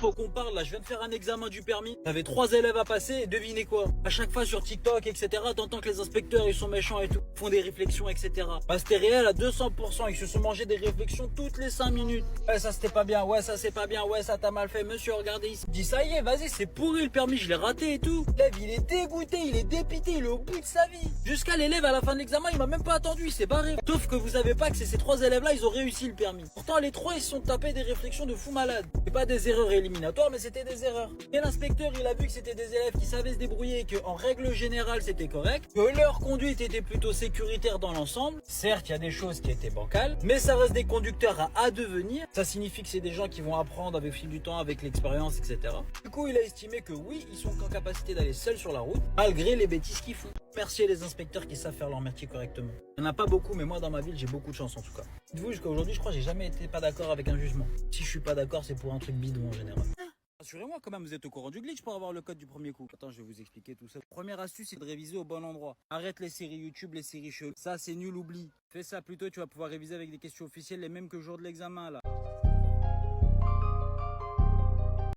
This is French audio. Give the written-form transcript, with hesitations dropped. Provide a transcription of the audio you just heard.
faut qu'on parle là. Je viens de faire un examen du permis. J'avais 3 élèves à passer et devinez quoi? À chaque fois sur TikTok, etc., t'entends que les inspecteurs ils sont méchants et tout, font des réflexions, etc. Bah c'était réel à 200%. Ils se sont mangés des réflexions toutes les 5 minutes. Ouais, ça c'était pas bien. Ouais, ça c'est pas bien. Ouais, ça t'as mal fait. Monsieur, regardez ici. Dis ça y est, vas-y, c'est pourri le permis. Je l'ai raté et tout. L'élève, il est dégoûté, il est dépité, il est au bout de sa vie. Jusqu'à l'élève à la fin de l'examen, il m'a même pas attendu, il s'est barré. Sauf que vous savez pas que c'est ces 3 élèves-là, ils ont réussi le permis. Pourtant, les 3, ils se sont tapés des réflexions de fous malades. C'est pas des erreurs éliminatoires, mais c'était des erreurs. Et l'inspecteur, il a vu que c'était des élèves qui savaient se débrouiller, que en règle générale, c'était correct, que leur conduite était plutôt sécuritaire dans l'ensemble. Certes, il y a des choses qui étaient bancales, mais ça reste des conducteurs à devenir. Ça signifie que c'est des gens qui vont apprendre avec le fil du temps, avec l'expérience, etc. Du coup, il a estimé que oui, ils sont en capacité d'aller seuls sur la route, malgré les bêtises qu'ils font. Merci les inspecteurs qui savent faire leur métier correctement. Il n'y en a pas beaucoup, mais moi dans ma ville, j'ai beaucoup de chance en tout cas. Dites-vous, jusqu'à aujourd'hui, je crois que j'ai jamais été pas d'accord avec un jugement. Si je suis pas d'accord, c'est pour un truc bidon en général. Rassurez-moi quand même, vous êtes au courant du glitch pour avoir le code du premier coup. Attends, je vais vous expliquer tout ça. Première astuce, c'est de réviser au bon endroit. Arrête les séries YouTube, les séries cheloues. Ça, c'est nul, oublie. Fais ça plutôt, tu vas pouvoir réviser avec des questions officielles, les mêmes que le jour de l'examen là.